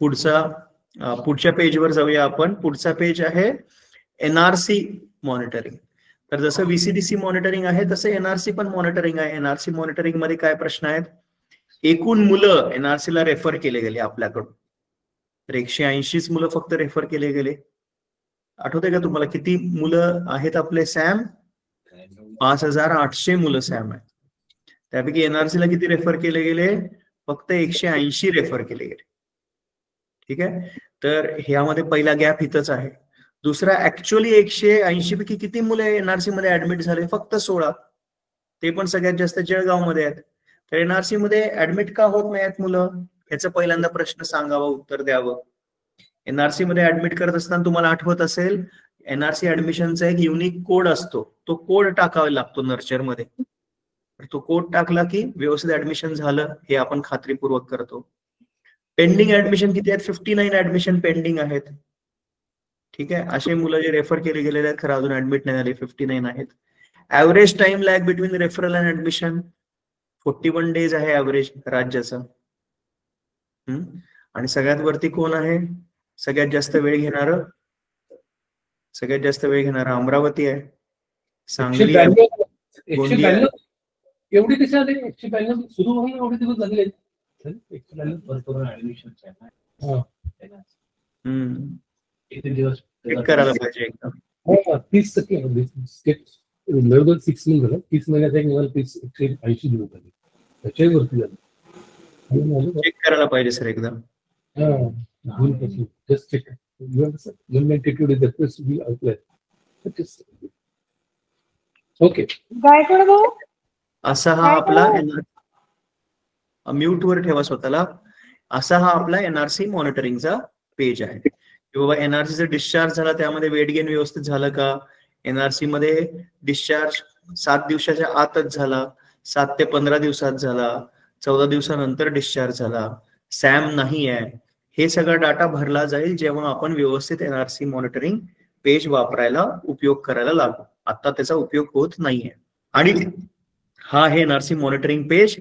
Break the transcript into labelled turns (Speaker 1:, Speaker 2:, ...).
Speaker 1: पुढच्या पेजवर जाऊया आपण. पुढचा पेज आहे एनआरसी मॉनिटरिंग. तर जसं VCDC मॉनिटरिंग आहे तसं एनआरसी पण मॉनिटरिंग आहे. एनआरसी मॉनिटरिंग मध्ये काय प्रश्न आहेत? एकूण मुलं एनआरसी ला रेफर केले गेले आपल्याकडून, तर 180च मुलं फक्त रेफर केले गेले. आठवतंय का तुम्हाला किती मुलं आहेत आपले सॅम? 5800 मुलं सॅम आहेत. त्यापैकी एनआरसी ला किती रेफर केले गेले? फक्त 180 रेफर केले गेले. ठीक आहे, तर ह्यामध्ये पहिला गॅप इथंच आहे. दुसरा, ऍक्च्युअली 180 पैकी किती मुले एनआरसी मध्ये ऍडमिट झाले? फक्त 16. ते पण सगळ्यात जास्त जळगाव मध्ये आहेत. तर एनआरसी मध्ये ऍडमिट का होत नाहीत मुलं? याचा पहिल्यांदा प्रश्न सांगावा, उत्तर द्यावं. एनआरसी मध्ये ऍडमिट करत असताना तुम्हाला आठवत असेल, एनआरसी ऍडमिशनचा एक युनिक कोड असतो, तो कोड टाकावा लागतो नर्चर मध्ये. तो कोड टाकला की व्यवस्थित ऍडमिशन झालं हे आपण खात्रीपूर्वक करतो. पेंडिंग ऍडमिशन किती आहेत? 59 ऍडमिशन पेंडिंग आहेत. ठीक आहे, असे मुलं जे रेफर केले गेलेले आहेत खरं अजून ऍडमिट नाही झाले, 59 आहेत. Average time lag between referral and admission 41 days आहे ऍव्हरेज राज्याचं. आणि सगळ्यात वरती कोण आहे? सगळ्यात जास्त वेळ घेणारा अमरावती आहे, सांगली आहे, गोंदिया आहे.
Speaker 2: एवढी कशी आली? 192 सुरू होऊन एवढे दिवस झाले. 192 भरपूर ऍडमिशन
Speaker 1: चेक करायला पाहिजे एकदम.
Speaker 2: 30% लगभग 6 महिने झालं. 30 महिन्याचा एक निघाल 180 दिवस झाले, त्याच्याही वरती झालं.
Speaker 1: चेक करायला पाहिजे सर एकदम.
Speaker 2: Just check. ओके,
Speaker 1: असा हा आपला म्यूट वर ठेवा स्वतःला. असा हा आपला एनआरसी मॉनिटरिंगचा पेज आहे. किंवा एनआरसीचा डिस्चार्ज झाला, त्यामध्ये वेट गेन व्यवस्थित झालं का? एनआरसी मध्ये डिस्चार्ज 7 दिवसाच्या आतच झाला, 7 ते 15 दिवसात झाला, 14 दिवसानंतर डिस्चार्ज झाला, सॅम नाही आहे, हे सगळा डाटा भरला जाईल जेव्हा आपण व्यवस्थित एनआरसी मॉनिटरिंग पेज वापरायला उपयोग करायला लागू. आता त्याचा उपयोग होत नाहीये. आणि हा आहे एनआरसी मॉनिटरिंग पेज.